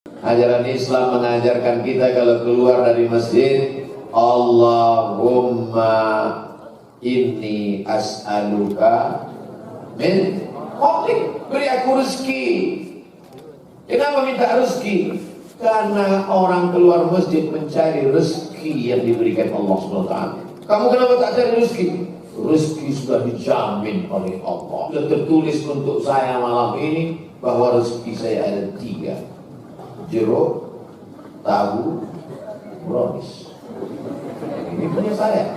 Ajaran Islam mengajarkan kita kalau keluar dari masjid, Allahumma inni as'aluka min fadlik, beri aku rezeki. Kenapa minta rezeki? Karena orang keluar masjid mencari rezeki yang diberikan Allah SWT. Kamu kenapa tak cari rezeki? Rezeki sudah dijamin oleh Allah. Sudah tertulis untuk saya malam ini bahwa rezeki saya ada 3. Jeruk, tahu, brownies. Ini punya saya.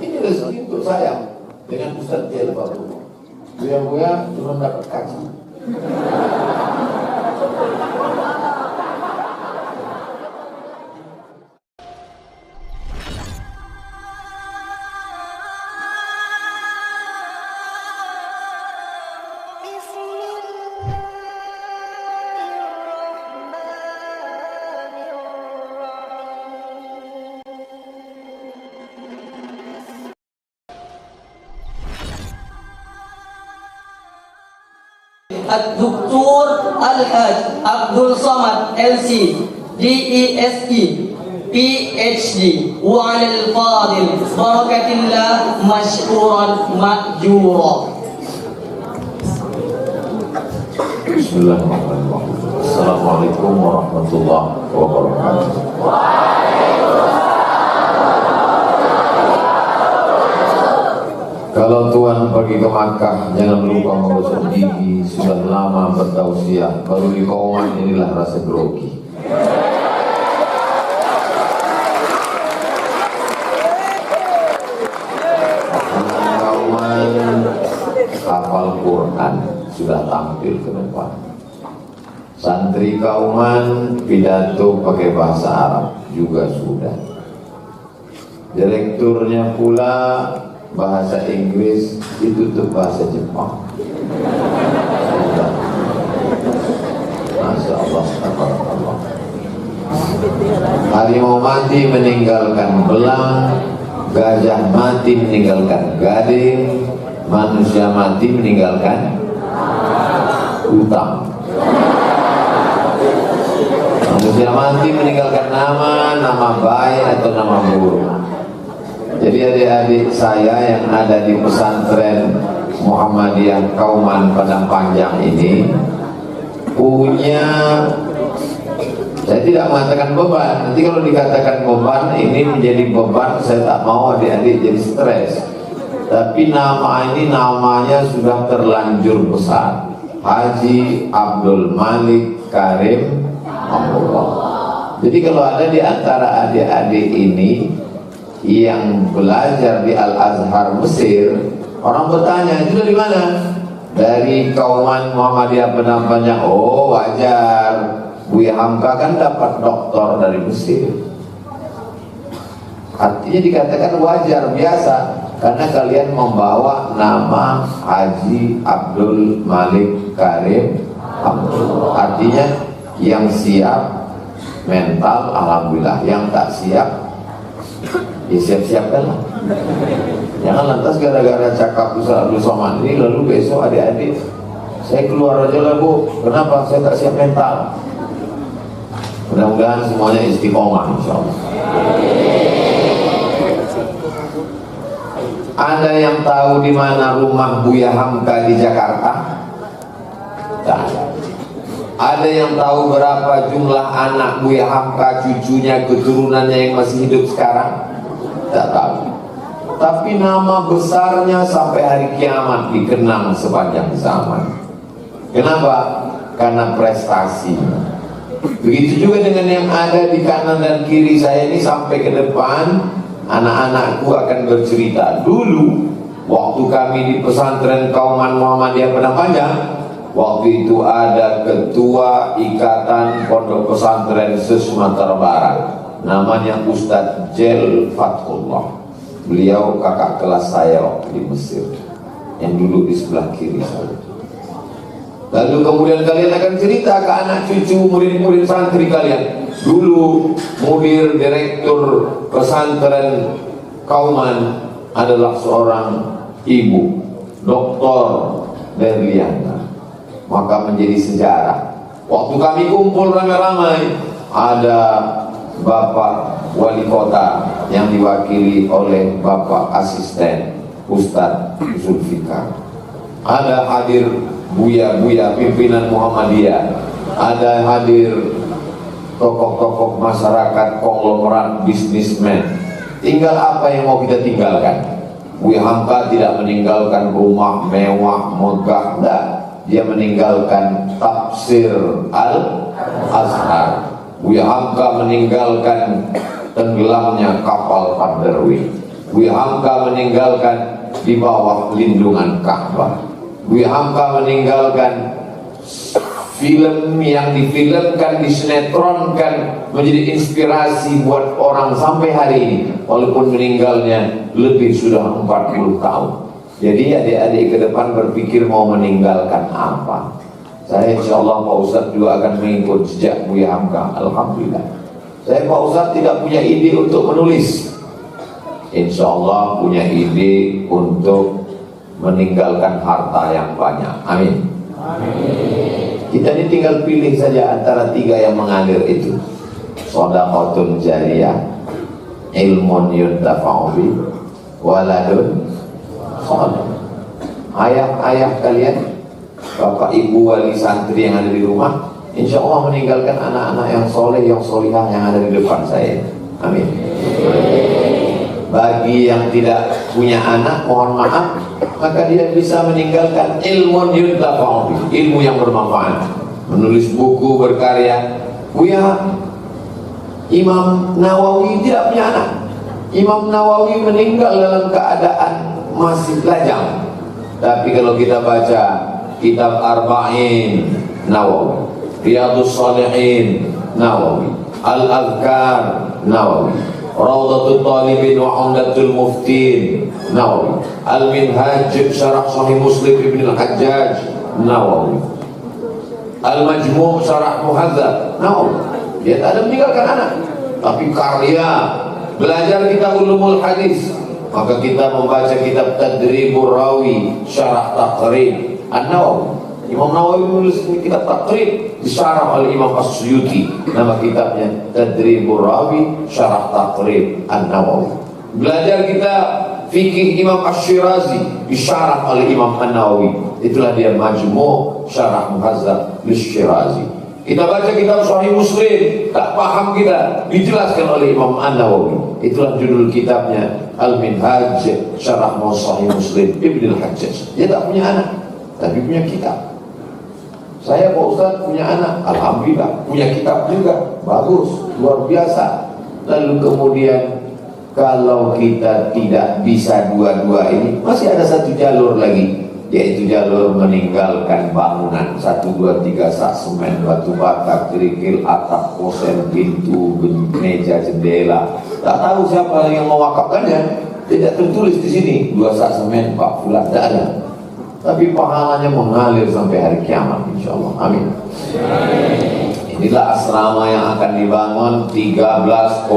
Ini rezeki untuk saya. Dengan Ustaz Jel Bapak. Buya-buya cuma dapat kaki. Dr. Al-Haj Abdul Samad LC DESE PhD wa 'alal fadil barakatillah mashkuran ma'jura. Bismillahirrahmanirrahim. Assalamualaikum warahmatullahi wabarakatuh. Kalau Tuhan pergi ke Makkah, jangan lupa mengusap gigi. Sudah lama bertausiah, baru di kauman inilah rasa grogi. Kauman hafal Quran sudah tampil ke depan. Santri kauman pidato pakai bahasa Arab juga sudah. Direkturnya pula bahasa Inggris ditutup bahasa Jepang. Masya Allah, Allah. Harimau mati meninggalkan belang, gajah mati meninggalkan gading, manusia mati meninggalkan utang. Manusia mati meninggalkan nama baik atau nama buruk. Jadi adik-adik saya yang ada di pesantren Muhammadiyah Kauman Padang Panjang ini punya, saya tidak mengatakan beban. Nanti kalau dikatakan beban, ini menjadi beban, saya tak mau adik-adik jadi stres. Tapi nama ini namanya sudah terlanjur besar, Haji Abdul Malik Karim Allah. Jadi kalau ada di antara adik-adik ini yang belajar di Al-Azhar Mesir, orang bertanya, itu dari mana? Dari Kauman Muhammadiyah Padang Panjang. Oh wajar, Buya Hamka kan dapat doktor dari Mesir. Artinya dikatakan wajar, biasa, karena kalian membawa nama Haji Abdul Malik Karim Abdul. Artinya yang siap mental alhamdulillah, yang tak siap ya siap-siapkan lah. Jangan lantas gara-gara cakap Ustaz Abdul Somad ini lalu besok adik-adik saya keluar aja lah Bu, kenapa saya tak siap mental. Mudah-mudahan semuanya istiqomah insyaallah. Ada yang tahu di mana rumah Buya Hamka di Jakarta? Tak ada. Ada yang tahu berapa jumlah anak Buya Hamka, cucunya, keturunannya yang masih hidup sekarang? Tak tahu. Tapi nama besarnya sampai hari kiamat dikenang sepanjang zaman. Kenapa? Karena prestasi. Begitu juga dengan yang ada di kanan dan kiri saya ini, sampai ke depan anak-anakku akan bercerita. Dulu waktu kami di pesantren Kauman Muhammadiyah Padang Panjang, waktu itu ada ketua ikatan pondok pesantren se-Sumatera Barat, namanya Ustadz Jel Fathullah. Beliau kakak kelas saya waktu di Mesir, yang duduk di sebelah kiri saya. Lalu kemudian kalian akan cerita ke anak cucu murid-murid santri kalian. Dulu mudir direktur pesantren Kauman adalah seorang ibu, Dr. Berliana. Maka menjadi sejarah. Waktu kami kumpul ramai-ramai, ada Bapak Wali Kota yang diwakili oleh Bapak Asisten Ustadz Zulfikar. Ada hadir buya-buya pimpinan Muhammadiyah, ada hadir tokoh-tokoh masyarakat, konglomerat, bisnismen. Tinggal apa yang mau kita tinggalkan? Buya Hamka tidak meninggalkan rumah mewah, megah, enggak. Dia meninggalkan tafsir Al-Azhar. Buya Hamka meninggalkan tenggelamnya kapal Panderwi. Buya Hamka meninggalkan di bawah lindungan Ka'bah. Buya Hamka meninggalkan film yang difilmkan, disinetronkan menjadi inspirasi buat orang sampai hari ini, walaupun meninggalnya lebih sudah 40 tahun. Jadi adik-adik ke depan berpikir mau meninggalkan apa? Saya insya Allah Pak Ustadz juga akan mengikut jejak Buya Hamka. Alhamdulillah. Saya Pak Ustadz tidak punya ide untuk menulis. Insya Allah punya ide untuk meninggalkan harta yang banyak. Amin. Kita ini tinggal pilih saja antara 3 yang mengalir itu. Shadaqatun jariyah, ilmun yuntafa'u bi, waladun salih. Ayah-ayah kalian, bapak ibu wali santri yang ada di rumah, insya Allah meninggalkan anak-anak yang soleh, yang solihah yang ada di depan saya. Amin. Bagi yang tidak punya anak, mohon maaf, maka dia bisa meninggalkan ilmu yuntafa'u bi, ilmu yang bermanfaat, menulis buku, berkarya. Buya Imam Nawawi tidak punya anak. Imam Nawawi meninggal dalam keadaan masih lajang. Tapi kalau kita baca kitab Arba'in Nawawi, Riyadhus Shalihin Nawawi, Al-Adhkar Nawawi, Rawdatul Talibin wa Umdatul Muftin Nawawi, Al-Minhaj Syarah Sahih Muslim Ibn Al-Hajjaj Nawawi, Al-Majmu' Syarah Muhadzab Nawawi. Dia tak ada meninggalkan anak, tapi karya, belajar kita ulumul hadis. Maka kita membaca kitab Tadribur Rawi Syarah Taqrib An-Nawawi. Imam Nawawi menulis kitab Taqrib disyarah oleh Imam As-Suyuti. Nama kitabnya Tadribur Rawi Syarah Taqrib An-Nawawi. Belajar kita fikih Imam Asy-Syirazi disyarah oleh Imam An-Nawawi. Itulah dia Majmu' Syarah Muhazzab Lisy-Syirazi. Kita baca kitab Sahih Muslim, tak paham kita, dijelaskan oleh Imam An-Nawawi. Itulah judul kitabnya Al-Minhaj Syarah Sahih Muslim Ibn Al-Hajjaj. Dia tak punya anak, tapi punya kitab. Saya Pak Ustadz punya anak, alhamdulillah, punya kitab juga, bagus, luar biasa. Lalu kemudian kalau kita tidak bisa dua-dua ini, masih ada satu jalur lagi, yaitu jalur meninggalkan bangunan 1, 2, 3 sak semen, batu bata, kerikil, atap, kosen, pintu, meja, jendela. Tak tahu siapa yang mewakafkannya, tidak tertulis di sini 2 sak semen, Pak Fulan, tidak ada. Tapi pahalanya mengalir sampai hari kiamat, insya Allah. Amin. Inilah asrama yang akan dibangun 13,5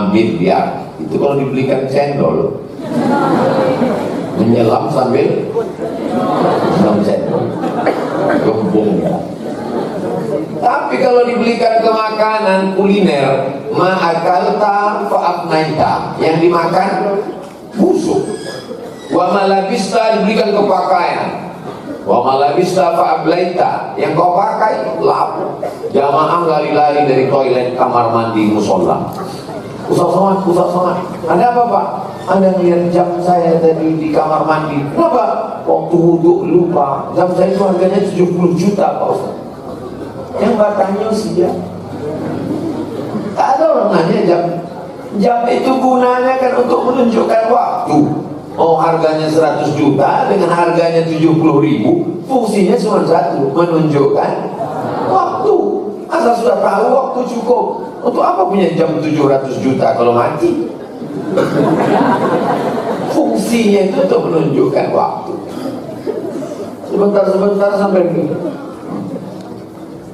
miliar. Itu kalau dibelikan cendol, menyelam sambil minum cendol, gembung ya. Tapi kalau dibelikan ke makanan kuliner, ma'akalta fa'afnaita, yang dimakan busuk. Wa malabista, dibelikan ke pakaian. Wa malabista fa'ablaita, yang kau pakai lap. Jamaah lari-lari dari toilet, kamar mandi, musola. Ustaz Somad, ada apa Pak? Anda lihat jam saya tadi di kamar mandi. Kenapa? Waktu wudhu lupa. Jam saya itu harganya 70 juta Pak Ustaz. Yang batangnya sih ya. Tak ada orang nanya jam. Jam itu gunanya kan untuk menunjukkan waktu. Oh, harganya 100 juta dengan harganya 70.000, fungsinya cuma satu, menunjukkan waktu. Asal sudah tahu waktu cukup. Untuk apa punya jam 700 juta kalau mati? Fungsinya itu untuk menunjukkan waktu. Sebentar sampai begini.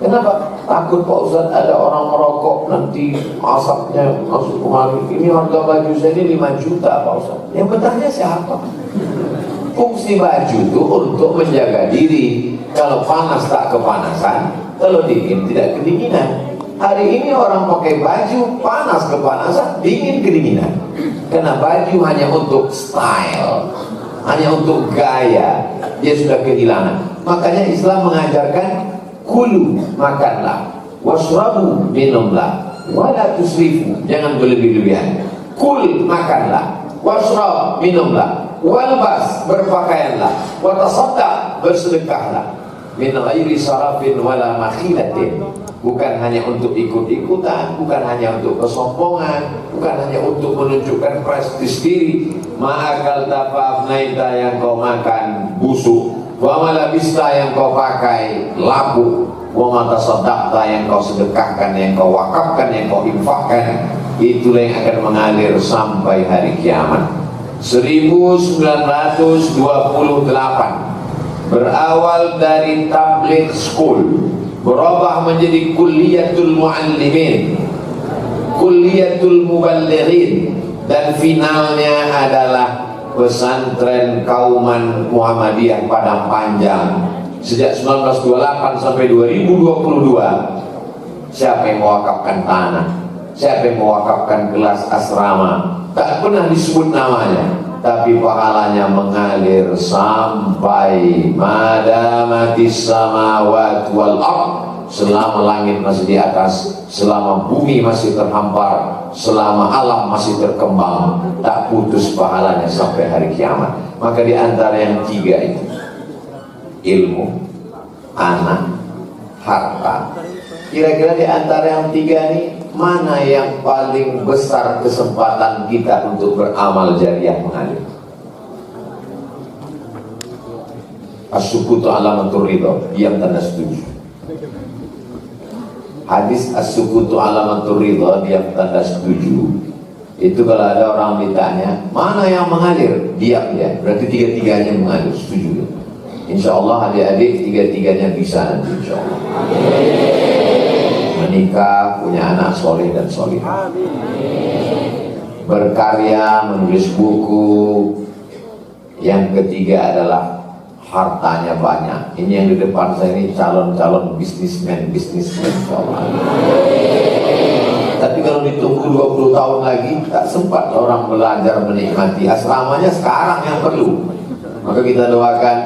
Kenapa? Takut Pak Ustaz ada orang merokok nanti asapnya masuk kemari. Ini harga baju saya ini 5 juta Pak Ustaz. Yang bertanya siapa? Fungsi baju itu untuk menjaga diri. Kalau panas tak kepanasan, Kalau dingin tidak kedinginan. Hari ini orang pakai baju panas kepanasan, dingin kedinginan. Karena baju hanya untuk style, hanya untuk gaya, dia sudah kehilangan. Makanya Islam mengajarkan kulu, makanlah, washrabu, minumlah, wala tusrifu, jangan berlebih-lebihan. Kul, makanlah, washrab, minumlah, walbas, berpakaianlah, watasaddaq, bersedekahlah, min ghairi sarafin wala makhilatin. Bukan hanya untuk ikut-ikutan, bukan hanya untuk kesombongan, bukan hanya untuk menunjukkan prestis diri. Ma'akal tafafnaita, yang kau makan busuk, wa malabista, yang kau pakai labu, wa matasaddaqta, yang kau sedekahkan, yang kau wakafkan, yang kau infakkan. Itulah yang akan mengalir sampai hari kiamat. 1928 berawal dari tabligh school, berubah menjadi kulliyatul muallimin, kulliyatul muballighin, dan finalnya adalah pesantren Kauman Muhammadiyah Padang Panjang. Sejak 1928 sampai 2022, siapa yang mewakafkan tanah, siapa yang mewakafkan kelas asrama, tak pernah disebut namanya, tapi pahalanya mengalir sampai madamatis samawat wal ard, selama langit masih di atas, selama bumi masih terhampar, selama alam masih terkembang, tak putus pahalanya sampai hari kiamat. Maka di antara yang tiga itu, ilmu, anak, harta, kira-kira di antara yang tiga ini, mana yang paling besar kesempatan kita untuk beramal jariah mengalir? As-sukutu alamatur ridha, diam tanda setuju. Hadis as-sukutu alamatur ridha, diam tanda setuju. Itu kalau ada orang ditanya, mana yang mengalir? Diam ya, berarti tiga-tiganya mengalir, setuju. Insya Allah adik-adik tiga-tiganya bisa nanti, insya Allah. Menikah, punya anak soleh dan solehah, berkarya, menulis buku. Yang ketiga adalah hartanya banyak. Ini yang di depan saya ini calon-calon bisnismen, insya Allah. Tapi kalau ditunggu 20 tahun lagi, tak sempat orang belajar menikmati asramanya. Sekarang yang perlu. Maka kita doakan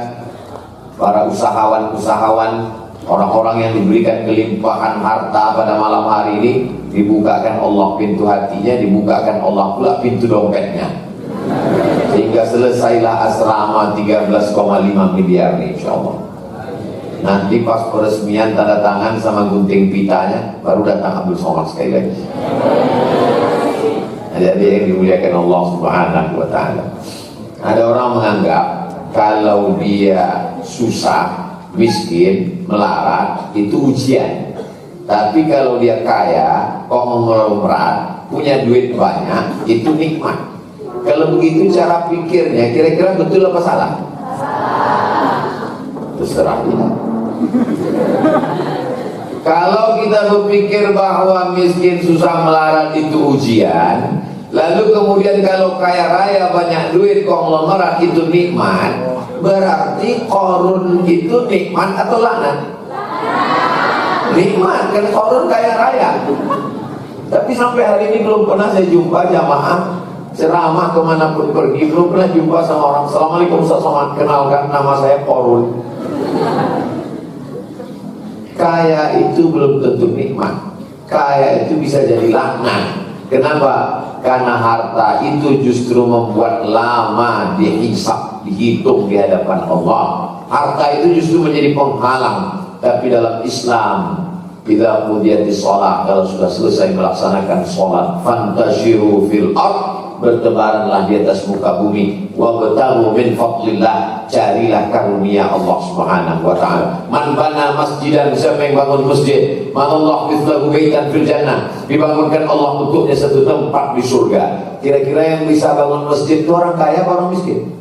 para usahawan-usahawan, orang-orang yang diberikan kelimpahan harta pada malam hari ini, dibukakan Allah pintu hatinya, dibukakan Allah pula pintu dompetnya, sehingga selesailah asrama 13,5 miliar ini, insya Allah. Nanti pas peresmian tanda tangan sama gunting pitanya, baru datang Abdul Somad sekali lagi. Adik-adik yang dimuliakan Allah Subhanahu wa Ta'ala, ada orang menganggap kalau dia susah, miskin, melarat, itu ujian. Tapi kalau dia kaya, konglomerat, punya duit banyak, itu nikmat. Kalau begitu cara pikirnya, kira-kira betul apa salah? Terserah dia. Kalau kita berpikir bahwa miskin, susah, melarat itu ujian, lalu kemudian kalau kaya raya, banyak duit, konglomerat itu nikmat, berarti Qarun itu nikmat atau laknat? Nikmat, kan Qarun kaya raya. Tapi sampai hari ini belum pernah saya jumpa jamaah ceramah kemanapun pergi, belum pernah jumpa sama orang, Assalamualaikum Ustaz Somad, kenalkan nama saya Qarun. Kaya itu belum tentu nikmat. Kaya itu bisa jadi laknat. Kenapa? Karena harta itu justru membuat lama dihisab, dihitung di hadapan Allah. Harta itu justru menjadi penghalang. Tapi dalam Islam, bila qudiyatis shalah, kalau sudah selesai melaksanakan sholat, fantashiru fil ard, bertebaranlah di atas muka bumi, wabtaghu min fadlillah, carilah karunia Allah Subhanahu wa Ta'ala. Man bana masjidan, siapa yang bangun masjid, manallahu mithlahu baitan fil jannah, dibangunkan Allah untuknya satu tempat di surga. Kira-kira yang bisa bangun masjid itu orang kaya apa orang miskin?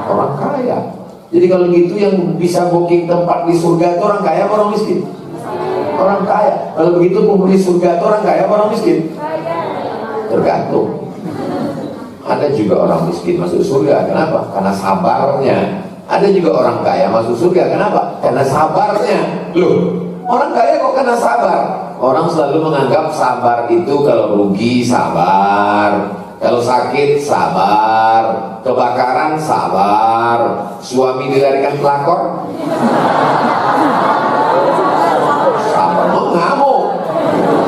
Orang kaya. Jadi kalau gitu yang bisa booking tempat di surga itu orang kaya apa orang miskin? Orang kaya. Kalau begitu penghuni surga itu orang kaya apa orang miskin? Tergantung. Ada juga orang miskin masuk surga, kenapa? Karena sabarnya. Ada juga orang kaya masuk surga, kenapa? Karena sabarnya. Loh, Orang kaya kok kena sabar? Orang selalu menganggap sabar itu kalau rugi sabar, kalau sakit sabar, kebakaran sabar, suami dilarikan pelakor sabar, mengamuk,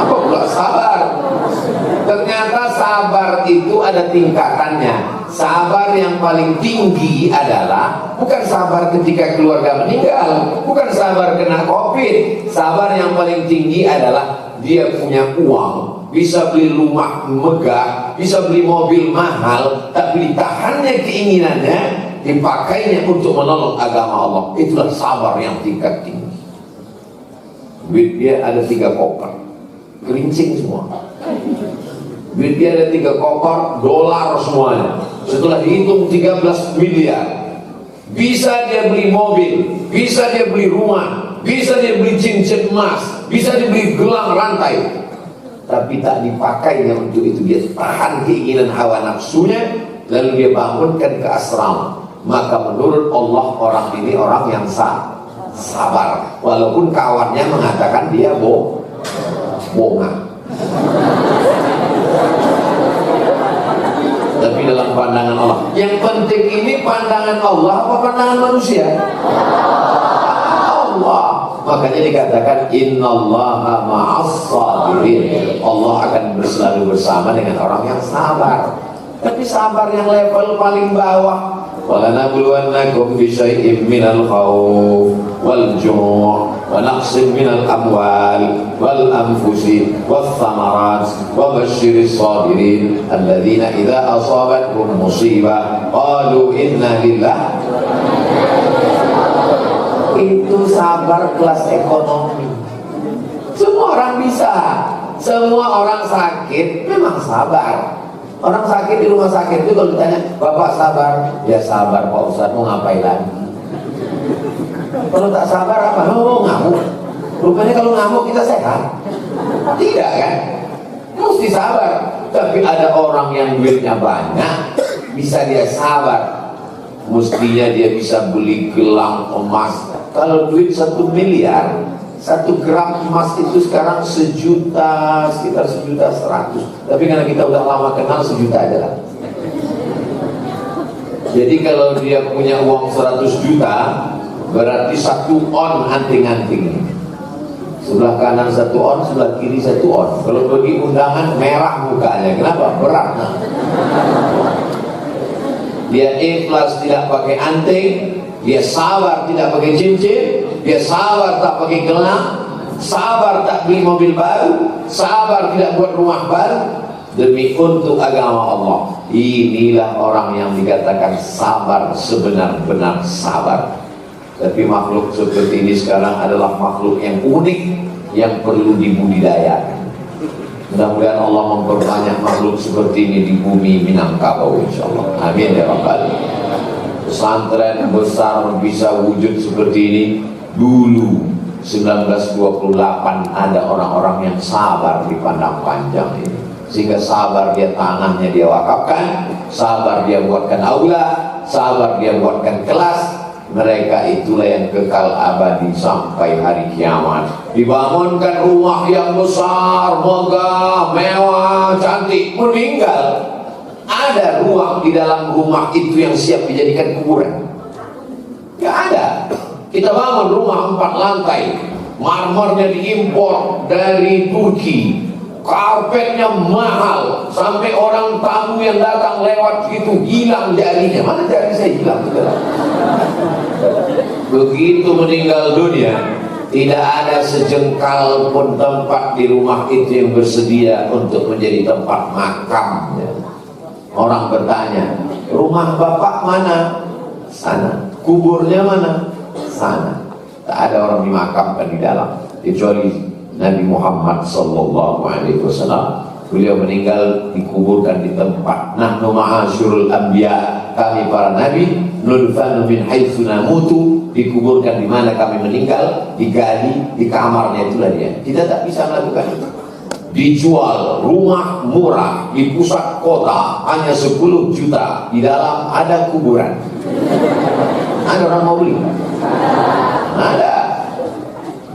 apa pula sabar? Ternyata sabar itu ada tingkatannya. Sabar yang paling tinggi adalah bukan sabar ketika keluarga meninggal, bukan sabar kena COVID. Sabar yang paling tinggi adalah dia punya uang, bisa beli rumah megah, bisa beli mobil mahal, tapi ditahannya keinginannya, dipakainya untuk menolong agama Allah. Itulah sabar yang tingkat tinggi. Duit dia ada 3 koper, gerincing semua. Duit dia ada 3 koper, dolar semuanya. Setelah dihitung 13 miliar. Bisa dia beli mobil, bisa dia beli rumah, bisa dia beli cincin emas, bisa dia beli gelang rantai. Tapi tak dipakainya untuk itu. Dia tahan keinginan hawa nafsunya, lalu dia bangunkan ke asrama. Maka menurut Allah orang ini orang yang sabar. Walaupun kawannya mengatakan dia bohongan. Tapi dalam pandangan Allah, yang penting ini pandangan Allah apa pandangan manusia? Allah. Makanya dikatakan innallaha ma'as sabirin. Allah akan selalu bersama dengan orang yang sabar. Tapi sabar yang level paling bawah. وَلَنَبْلُوَنَّكُمْ بِشَيْءٍ مِّنَ الْخَوْفِ وَالْجُوعِ وَنَقْصٍ مِّنَ الْأَمْوَالِ وَالْأَنفُسِ وَالثَّمَرَاتِ وَبَشِّرِ الصَّابِرِينَ الَّذِينَ إِذَا أَصَابَتْهُمْ مُصِيبَةٌ قَالُوا إِنَّا لِلَّهِ. Itu sabar kelas ekonomi. Semua orang bisa, semua orang sakit memang sabar. Orang sakit di rumah sakit itu kalau ditanya, Bapak sabar? Ya sabar Pak Ustadz, mau ngapain lagi? Kalau tak sabar apa? Oh, ngamuk. Rupanya kalau ngamuk kita sehat. Tidak kan? Mesti sabar. Tapi ada orang yang duitnya banyak, bisa dia sabar. Mestinya dia bisa beli gelang emas. Kalau duit 1 miliar, 1 gram emas itu sekarang 1 juta, sekitar 1.100.000. Tapi karena kita udah lama kenal, 1 juta aja lah. Jadi kalau dia punya uang 100 juta, berarti 1 on anting-anting. Sebelah kanan 1 on, sebelah kiri 1 on. Kalau pergi undangan merah mukanya, kenapa? Berat. Nah. Dia ikhlas tidak pakai anting, dia sabar tidak pakai cincin, dia sabar tak pakai gelang, sabar tak beli mobil baru, sabar tidak buat rumah baru demi untuk agama Allah. Inilah orang yang dikatakan sabar, sebenar-benar sabar. Tapi makhluk seperti ini sekarang adalah makhluk yang unik, yang perlu dibudidayakan. Mudah-mudahan Allah memperbanyak makhluk seperti ini di bumi Minangkabau, insyaallah. Amin ya rabbal alamin. Pesantren besar bisa wujud seperti ini. Dulu 1928 ada orang-orang yang sabar di Padang Panjang ini, sehingga sabar dia tanahnya dia wakafkan, sabar dia buatkan aula, sabar dia buatkan kelas. Mereka itulah yang kekal abadi sampai hari kiamat. Dibangunkan rumah yang besar, megah, mewah, cantik, meninggal. Ada ruang di dalam rumah itu yang siap dijadikan kuburan? Gak ada. Kita bangun rumah 4 lantai, marmernya diimpor dari Turki, karpetnya mahal, sampai orang tamu yang datang lewat itu hilang jarinya. Mana jari saya hilang? Begitu meninggal dunia, tidak ada sejengkal pun tempat di rumah itu yang bersedia untuk menjadi tempat makamnya. Orang bertanya, rumah bapak mana? Sana. Kuburnya mana? Sana. Tak ada orang dimakamkan di dalam, kecuali Nabi Muhammad SAW. Beliau meninggal dikuburkan di tempat. Nahnu ma'asyurul anbiya, kami para nabi, nudfanu min haitsu namutu, dikuburkan di mana kami meninggal, digali di kamarnya, itulah dia. Kita tak bisa melakukan itu. Dijual rumah murah di pusat kota hanya 10 juta, di dalam ada kuburan. Ada orang mau beli? Ada.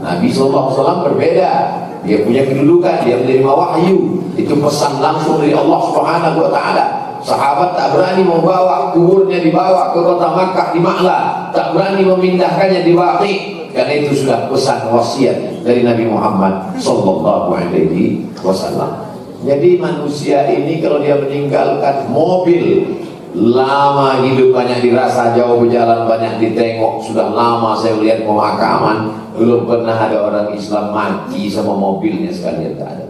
Nabi SAW berbeda. Dia punya kedudukan, dia menerima wahyu. Itu pesan langsung dari Allah Subhanahu wa Ta'ala. Sahabat tak berani membawa kuburnya, dibawa ke kota Makkah di Ma'la, tak berani memindahkannya di Baqi, karena itu sudah pesan wasiat dari Nabi Muhammad sallallahu alaihi wasallam. Jadi manusia ini kalau dia meninggalkan mobil, lama hidup banyak dirasa, jauh berjalan banyak ditengok. Sudah lama saya lihat pemakaman, belum pernah ada orang Islam mati sama mobilnya sekalian, tak ada.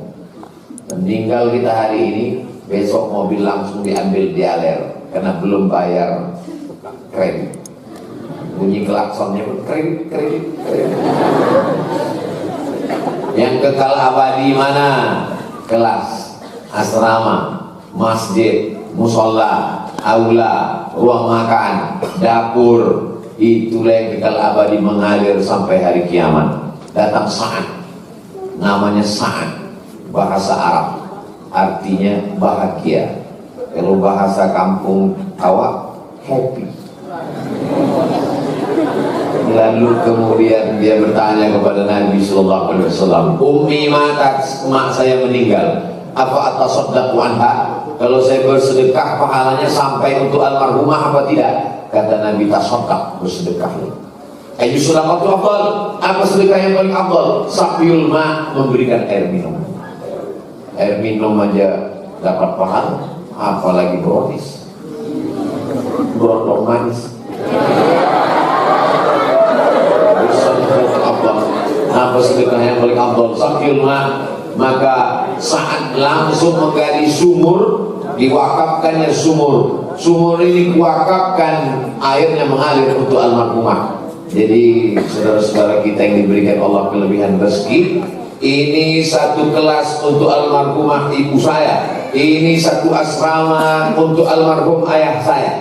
Meninggal kita hari ini, besok mobil langsung diambil dialer karena belum bayar kredit. Bunyi klaksonnya kredit. Yang kekal abadi mana? Kelas, asrama, masjid, musola, aula, ruang makan, dapur. Itulah yang kekal abadi mengalir sampai hari kiamat. Datang saat, namanya saat, bahasa Arab, artinya bahagia. Kalau bahasa kampung awak, happy. Lalu kemudian dia bertanya kepada Nabi Sallallahu Alaihi Wasallam, Ummi matat, mak saya meninggal, apa atasaddaqu anha? Kalau saya bersedekah pahalanya sampai untuk almarhumah apa tidak? Kata Nabi, tasaddaq, bersedekahlah. Ayu sedekatu afdal, apa sedekah yang paling afdal? Saqyul ma, memberikan air minum. Air minum aja dapat pahala, apalagi brotis, berondong manis. Apa sedekah yang paling afdal? Saqyul ma, maka saat langsung menggali sumur, diwakafkannya sumur. Sumur ini diwakafkan, airnya mengalir untuk almarhumah. Jadi saudara-saudara kita yang diberikan Allah kelebihan rezeki, ini satu kelas untuk almarhumah ibu saya, ini satu asrama untuk almarhum ayah saya.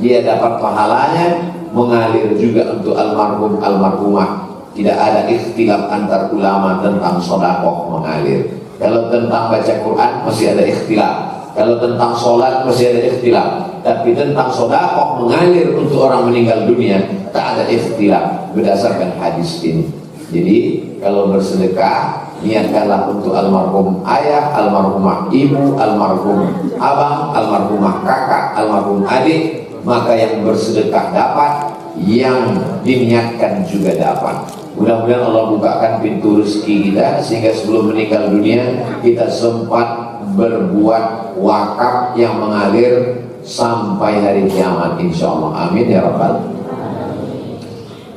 Dia dapat pahalanya, mengalir juga untuk almarhum almarhumah. Tidak ada ikhtilaf antar ulama tentang sedekah mengalir. Kalau tentang baca Quran masih ada ikhtilaf, kalau tentang sholat masih ada ikhtilaf, tapi tentang sedekah mengalir untuk orang meninggal dunia tak ada ikhtilaf berdasarkan hadis ini. Jadi kalau bersedekah, niatkanlah untuk almarhum ayah, almarhumah ibu, almarhum abang, almarhumah kakak, almarhum adik. Maka yang bersedekah dapat, yang diniatkan juga dapat. Mudah-mudahan Allah bukakan pintu rezeki kita, sehingga sebelum meninggal dunia kita sempat berbuat wakaf yang mengalir sampai hari kiamat, insyaallah. Amin ya rabbal.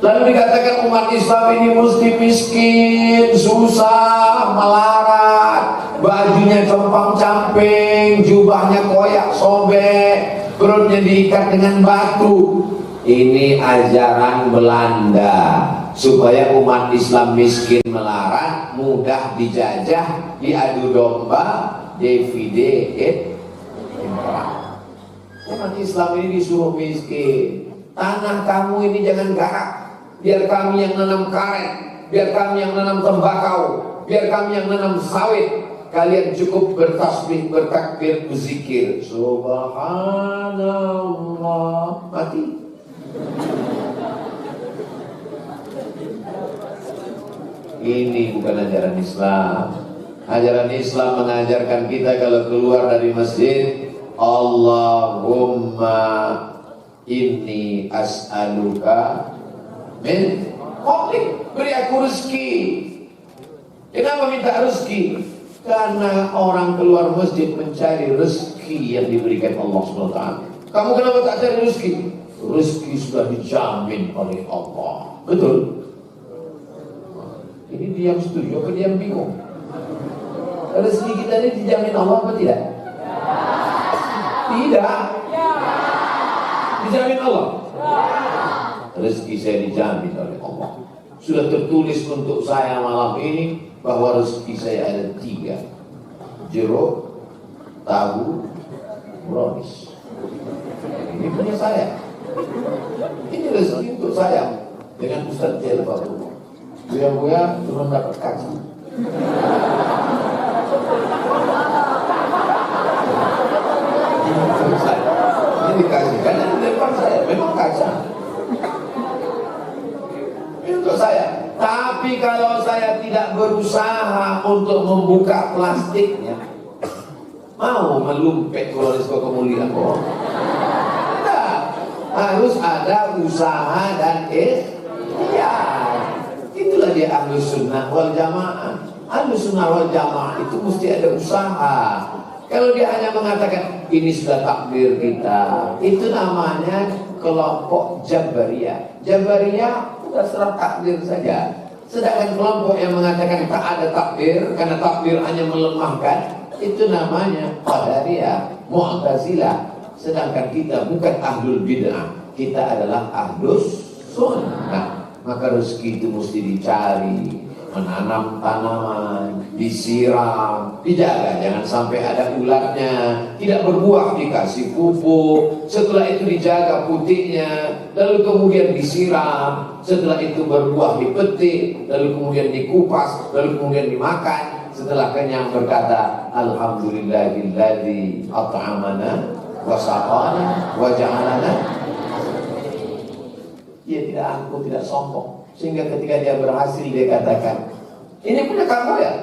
Lalu dikatakan umat Islam ini mesti miskin, susah, melarat, bajunya compang-camping, jubahnya koyak sobek, perutnya diikat dengan batu. Ini ajaran Belanda, supaya umat Islam miskin melarat, mudah dijajah, diadu domba, divide et impera. Umat Islam ini disuruh miskin. Tanah kamu ini jangan garap, biar kami yang nanam karet, biar kami yang nanam tembakau, biar kami yang nanam sawit. Kalian cukup bertasbih, bertakbir, berzikir, subhanallah, mati. Ini bukan ajaran Islam. Ajaran Islam mengajarkan kita kalau keluar dari masjid, Allahumma inni as'aluka min fadlik, beri aku rezeki. Kenapa minta rezeki? Karena orang keluar masjid mencari rezeki yang diberikan Allah SWT. Kamu kenapa tak cari rezeki? Rezeki sudah dijamin oleh Allah. Betul? Ini diam setuju apa diam bingung? Rezeki kita ini dijamin Allah apa tidak? Tidak. Dijamin Allah. Rezeki saya dijamin oleh Allah. Sudah tertulis untuk saya malam ini bahwa rezeki saya ada 3: jeruk, tahu, brownies. Ini punya saya. Ini rezeki untuk saya dengan Ustaz Jel Fadul. Buya-buya cuma dapat kaji. Ini dikasihkan di depan saya, memang kaca. Ini untuk saya. Tapi kalau berusaha untuk membuka plastiknya, mau melumpek Risiko kemuliaan kok. Tidak, harus ada usaha dan ikhtiar. Itulah dia Ahlus Sunnah wal Jamaah. Ahlus Sunnah wal Jamaah itu mesti ada usaha. Kalau dia hanya mengatakan ini sudah takdir kita, itu namanya kelompok Jabariyah. Jabariyah sudah serah takdir saja. Sedangkan kelompok yang mengatakan tak ada takdir karena takdir hanya melemahkan, itu namanya Qadariyah, Mu'tazilah. Sedangkan kita bukan ahlul bid'ah, kita adalah ahlus sunnah. Maka rezeki itu mesti dicari, menanam tanaman, disiram, dijaga, jangan sampai ada ulatnya, tidak berbuah dikasih pupuk, setelah itu dijaga putihnya, lalu kemudian disiram, setelah itu berbuah dipetik, lalu kemudian dikupas, lalu kemudian dimakan, setelah kenyang berkata alhamdulillahilladzi at'amana wa saqana wa ja'alana. Dia tidak angkuh, tidak sombong, sehingga ketika dia berhasil dia katakan, ini punya kamu ya?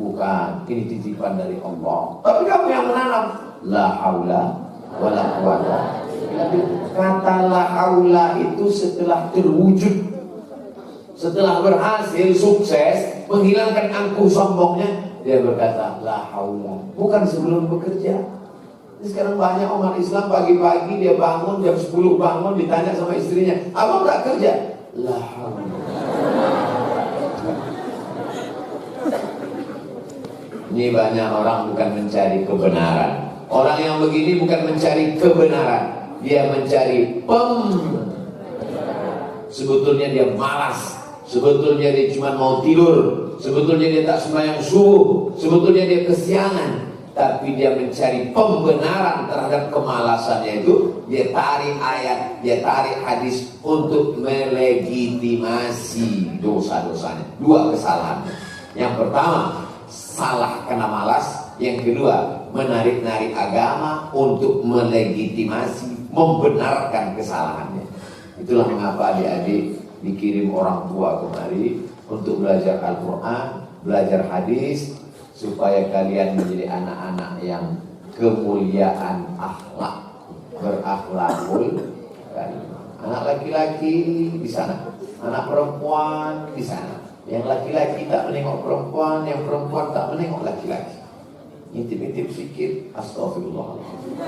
Bukan, ini titipan dari Allah. Tapi kamu yang menanam. La haula wa la quwata. Kata la haula itu setelah terwujud, setelah berhasil sukses menghilangkan angkuh sombongnya, dia berkata la haula, bukan sebelum bekerja. Sekarang banyak umat Islam pagi-pagi dia bangun jam 10 bangun, ditanya sama istrinya, abang tak kerja? La haula. Ini banyak orang bukan mencari kebenaran. Orang yang begini bukan mencari kebenaran, dia mencari sebetulnya dia malas, sebetulnya dia cuma mau tidur, sebetulnya dia tak sembahyang subuh, sebetulnya dia kesiangan. Tapi dia mencari pembenaran terhadap kemalasannya itu. Dia tarik ayat, dia tarik hadis untuk melegitimasi dosa-dosanya. Dua kesalahan. Yang pertama, salah karena malas. Yang kedua, menarik-narik agama untuk melegitimasi, membenarkan kesalahannya. Itulah mengapa adik-adik dikirim orang tua kemari untuk belajar Al-Quran, belajar hadis, supaya kalian menjadi anak-anak yang kemuliaan akhlak, berakhlakul karimah. Anak laki-laki di sana, anak perempuan di sana. Yang laki-laki tak menengok perempuan, yang perempuan tak menengok laki-laki. Intip-intip sikit, astagfirullahaladzim.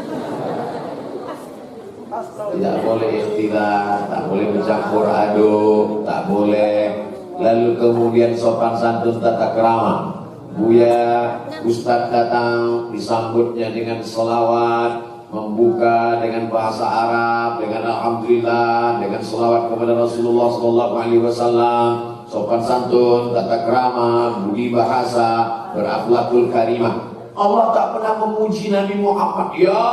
Tidak boleh istilah, tak boleh mencampur aduk, tak boleh. Lalu kemudian sopan santun tata kerama. Buya, Ustadz datang, disambutnya dengan selawat, membuka dengan bahasa Arab, dengan alhamdulillah, dengan selawat kepada Rasulullah SAW, sopan santun, tata krama, budi bahasa, berakhlakul karimah. Allah tak pernah memuji Nabi Muhammad. Ya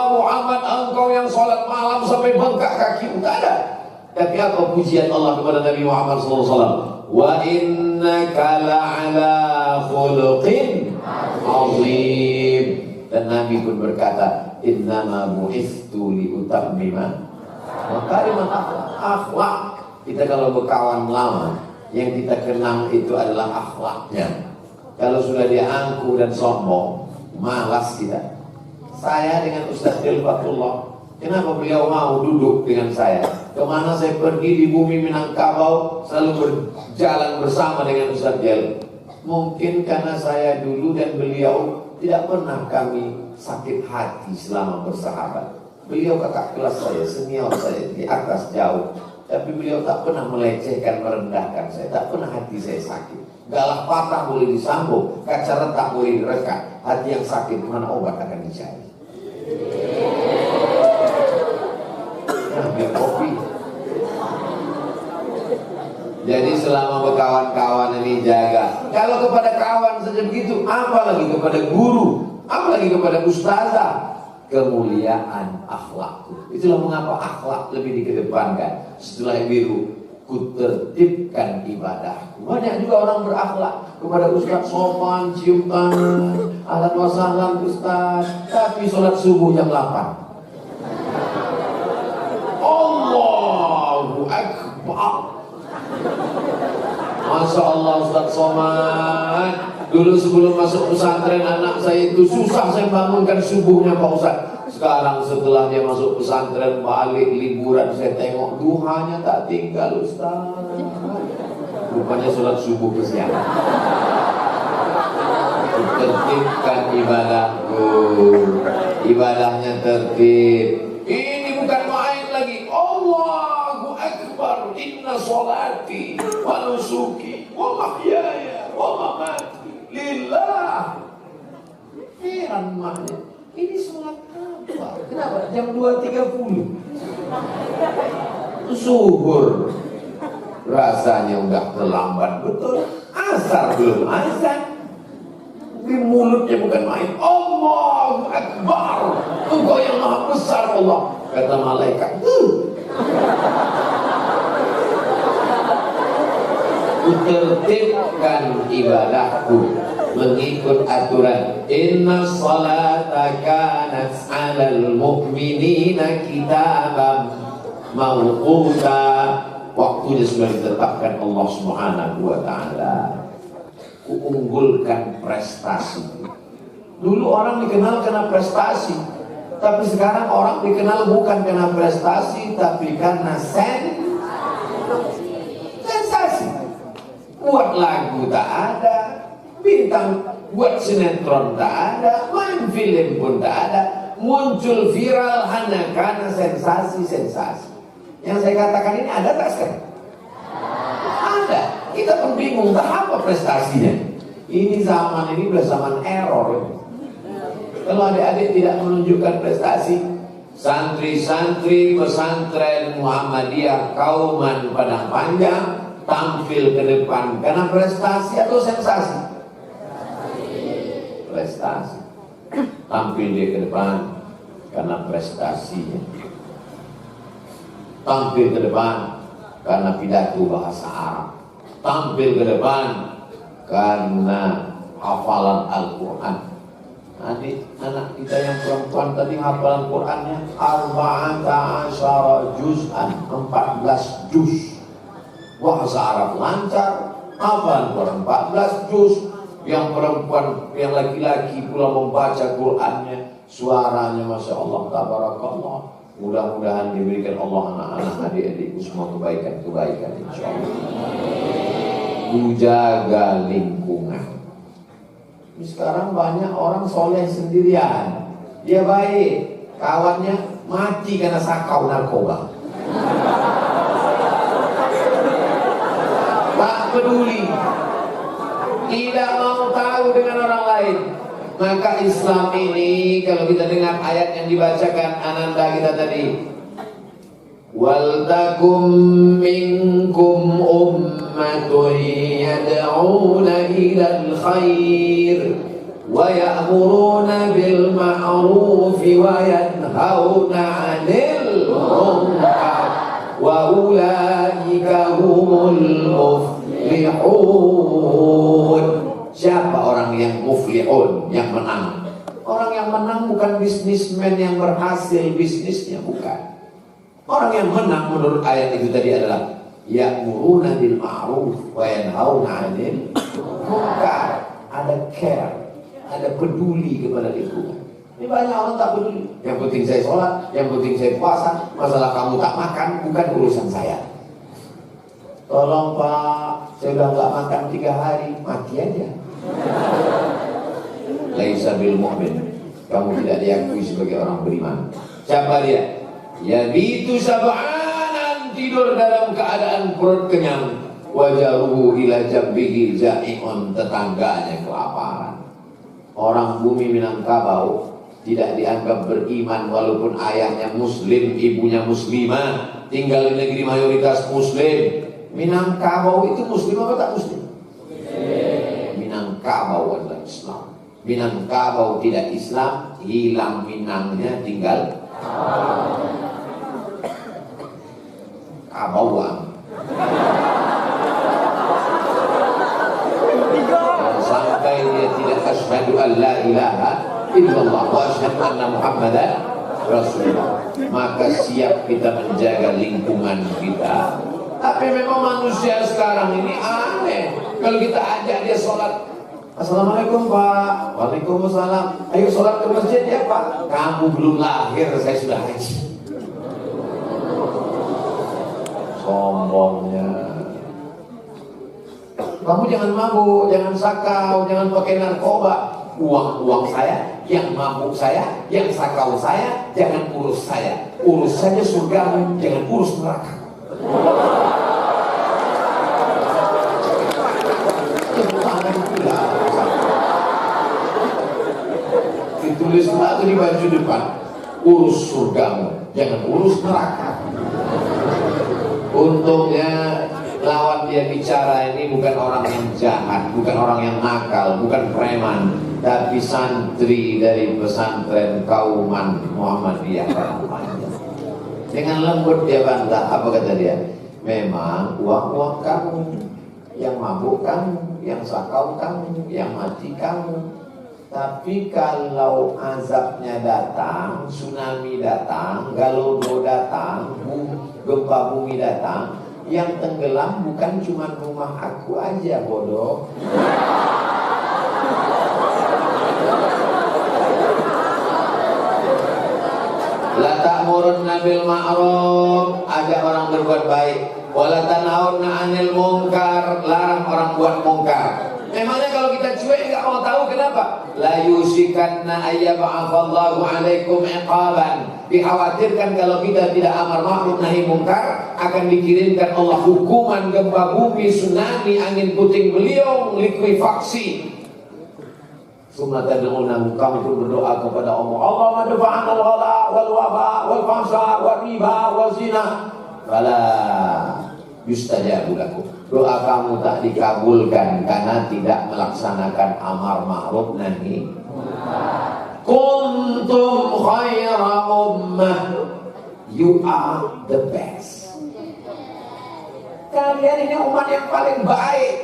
Muhammad, engkau yang sholat malam sampai bengkak kaki, tak ada. Tapi apa pujian Allah kepada Nabi Muhammad SAW? Wa innaka la'ala khuluqin azim. Dan Nabi pun berkata, innama bu'ithu liutammima makarimat akhlak. Kita kalau berkawan lama, yang kita kenang itu adalah akhlaknya. Kalau sudah dia angkuh dan sombong, malas kita. Saya dengan Ustaz Fatullah, kenapa beliau mau duduk dengan saya? Kemana saya pergi di bumi Minangkabau, selalu berjalan bersama dengan Ustaz Jel. Mungkin karena saya dulu dan beliau tidak pernah kami sakit hati selama bersahabat. Beliau kakak kelas saya, senior saya, di atas jauh. Tapi beliau tak pernah melecehkan, merendahkan saya. Tak pernah hati saya sakit. Galah patah boleh disambung, kaca retak boleh direkat. Hati yang sakit, mana obat akan dicari? Ambil kopi. Jadi selama berkawan-kawan ini jaga. Kalau kepada kawan saja begitu, apalagi kepada guru, apalagi kepada ustazah. Kemuliaan akhlak. Itulah mengapa akhlak lebih dikedepankan. Setelah biru, ku tertibkan ibadahku. Banyak juga orang berakhlak kepada ustaz sopan, cium tangan, ahlan wa sahlan ustaz, tapi sholat subuh jam 8. Allahu Akbar. Masya Allah Ustaz Somad, dulu sebelum masuk pesantren anak saya itu susah saya bangunkan subuhnya Pak Ustaz. Sekarang setelah dia masuk pesantren balik liburan saya tengok duhanya tak tinggal Ustaz. Rupanya sholat subuh kesiangan. Tertibkan ibadahku, ibadahnya tertib. Ini bukan main lagi. Allahu Akbar. Inna sholati wa nusuki wa mahyaya wa mamati lillah. Heran maknya. Ini sholat apa? Kenapa? Jam 2.30 zuhur. Rasanya udah terlambat betul. Asar belum asar. Di mulutnya bukan main. Allahu Akbar. Engkau yang maha besar Allah. Kata malaikat. Tertibkan ibadahku mengikut aturan. Inna salata kanat 'alal mu'minina kitaban mawquta. Waktunya sudah ditetapkan Allah Subhanahu wa taala. Unggulkan prestasi. Dulu orang dikenal karena prestasi, tapi sekarang orang dikenal bukan karena prestasi, tapi karena sensasi. Buat lagu tak ada, bintang buat sinetron tak ada, main film pun tak ada, muncul viral hanya karena sensasi-sensasi. Yang saya katakan ini ada tak sekarang? Ada. Kita pun bingung, apa prestasinya? Ini zaman ini sudah zaman error. Kalau adik-adik tidak menunjukkan prestasi, santri-santri pesantren Muhammadiyah Kauman Padang Panjang tampil ke depan karena prestasi atau sensasi? Prestasi. Tampil dia ke depan karena prestasinya. Tampil ke depan karena pidato bahasa Arab. Tampil ke depan karena hafalan Al-Quran. Anak kita yang perempuan tadi hafalan Qurannya 14 juz'an, 14 juz. Bahasa Arab lancar, hafalan Quran 14 juz. Yang perempuan, yang laki-laki pula membaca Qurannya, suaranya Masya Allah, tabarakallah. Mudah-mudahan diberikan Allah anak-anak adik-adikku semua kebaikan-kebaikan insyaallah. Menjaga lingkungan. Sekarang banyak orang soleh sendirian. Dia baik, kawannya mati karena sakau narkoba. Tak peduli, tidak mau tahu dengan orang lain. Maka Islam ini kalau kita dengar ayat yang dibacakan Ananda kita tadi, wal takum minkum ummatun yad'una ilal khair wa ya'muruna bil ma'ruf wa yanhauna 'anil munkar wa ulaika humul muflihun. Siapa orang yang muflihun, yang menang? Orang yang menang bukan bisnismen yang berhasil bisnisnya, bukan. Orang yang menang menurut ayat itu tadi adalah ya'muruna bil ma'ruf wa yanhauna 'anil munkar. Ada care, ada peduli kepada lingkungan. Ini banyak orang tak peduli. Yang penting saya sholat, yang penting saya puasa. Masalah kamu tak makan bukan urusan saya. Tolong Pak, saya udah nggak makan 3 hari, mati aja. Laisa bil mu'min, kamu tidak diakui sebagai orang beriman. Siapa dia? Ya bitu sab'anan, tidur dalam keadaan perut kenyang. Wajaruhu ila jambihi ja'i'un, tetangganya kelaparan. Orang bumi Minangkabau tidak dianggap beriman walaupun ayahnya muslim, ibunya muslimah, tinggal di negeri mayoritas muslim. Minangkabau itu muslim apa tak muslim? Minangkabau adalah Islam. Minangkabau tidak Islam, hilang Minangnya, tinggal Kabauan. Sampai dia tidak asyhadu an la ilaha illallah wa asyhadu anna Muhammadan Rasulullah, maka siap kita menjaga lingkungan kita. Tapi memang manusia sekarang ini aneh. Kalau kita ajak dia sholat, Assalamualaikum Pak. Waalaikumsalam. Ayo sholat ke masjid ya Pak. Kamu belum lahir, saya sudah haji. Sombongnya. Kamu jangan mabuk, jangan sakau, jangan pakai narkoba. Uang saya, yang mabuk saya, yang sakau saya, jangan urus saya. Urus saja surga, jangan urus neraka. Ditulis batu di baju depan, urus surgamu, jangan urus neraka. Untungnya lawan dia bicara ini bukan orang yang jahat, bukan orang yang nakal, bukan preman, tapi santri dari pesantren Kauman Muhammadiyah. Dengan lembut dia bantah. Apa kata dia? Memang uang kamu, yang mabuk kamu, yang sakau kamu, yang mati kamu. Tapi kalau azabnya datang, tsunami datang, galodo datang, gempa bumi datang, yang tenggelam bukan cuma rumah aku aja, bodoh. La ta'murunna bil ma'ruf, ajak orang berbuat baik. Wala tanhauna 'anil munkar, larang orang buat mungkar. Memangnya kalau kita cuek enggak mau tahu kenapa? La yusikanna ayyab'atsallahu 'alaikum iqaban. Dikhawatirkan kalau kita tidak amar ma'ruf nahi mungkar, akan dikirimkan Allah hukuman gempa bumi, tsunami, angin puting beliung, likuifaksi. Summa tad'unahu, kamu pun berdoa kepada Allah. Allahumma dafa'ana al-ghala wal waba wal fahsya wal riba wal zina. Fala yustajabu lakum. Doa kamu tak dikabulkan karena tidak melaksanakan amar ma'ruf nahi. Kuntum khaira ummah, you are the best. Kalian ini umat yang paling baik.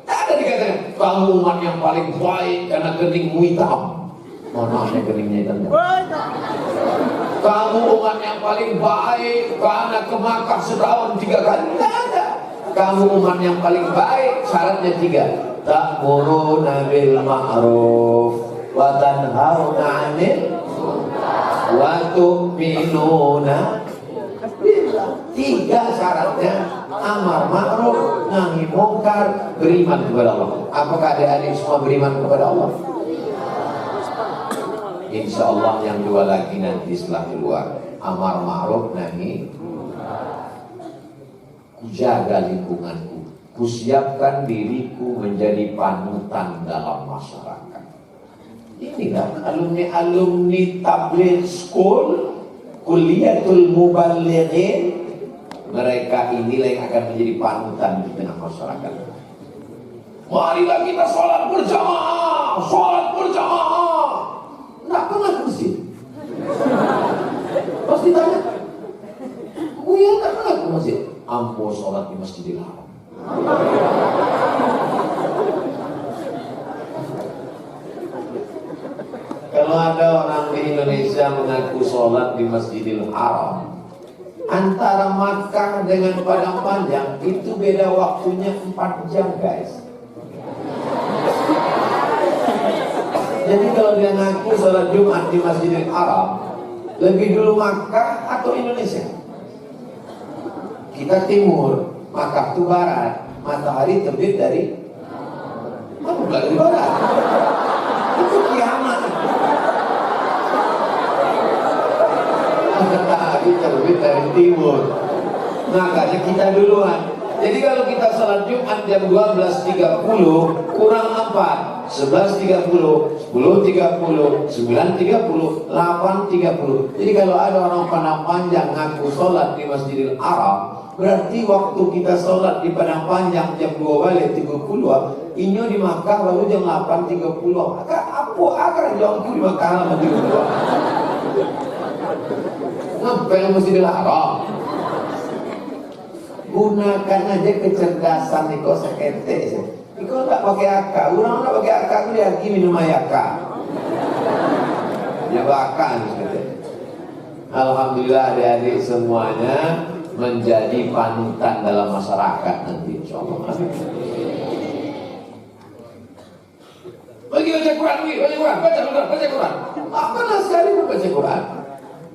Tak ada dikatakan kamu umat yang paling baik karena keningmu hitam. Mohon maaf ya, keningnya hitam. Kamu umat yang paling baik karena ke Makkah setahun 3 kali. Tidak ada. Kamu umat yang paling baik syaratnya 3. Ta'muruna bil ma'ruf wa tanhauna 'anil munkar wa tu'minuna billah. 3 syaratnya: amar ma'ruf, nahi mungkar, beriman kepada Allah. Apakah adik-adik semua beriman kepada Allah? Insya Allah yang 2 lagi nanti setelah keluar. Amar ma'ruf, nahi. Kujaga lingkunganku, kusiapkan diriku menjadi panutan dalam masyarakat. Inilah alumni tabligh school, kuliatul muballighin. Mereka inilah yang akan menjadi panutan di tengah masyarakat. Marilah kita sholat berjamaah, sholat berjamaah. Nggak pernah ke masjid. Pasti tanya, Buya nggak pernah ke masjid? Ampuh sholat di Masjidil Haram. Kalau ada orang di Indonesia mengaku sholat di Masjidil Haram, antara Makkah dengan Padang Panjang itu beda waktunya 4 jam, guys. Jadi kalau dia ngaku sholat Jumat di Masjidil Haram, lebih dulu Makkah atau Indonesia? Kita timur, Makkah itu barat. Matahari terbit dari barat. Itu kiamat. Matahari terbit dari timur. Makanya kita duluan. Jadi kalau kita sholat Jumat jam 12.30 kurang 4, 11.30, 10.30, 9.30, 8.30. Jadi kalau ada orang Padang Panjang ngaku sholat di Masjidil Haram, berarti waktu kita sholat di Padang Panjang jam 2.30, inyo di Makkah baru jam 8.30. Akan jauhku di Makkah lama 30. Ngapain Masjidil Haram? Gunakan aja kecerdasan Niko sekete. Niko tak pakai akal, orang tak pakai akal tu dia lagi minum ayaka. Ya bahkan. Alhamdulillah adik-adik semuanya, menjadi panutan dalam masyarakat nanti insyaallah. Bagi baca Quran, baca Quran. Apa sekali membaca Quran?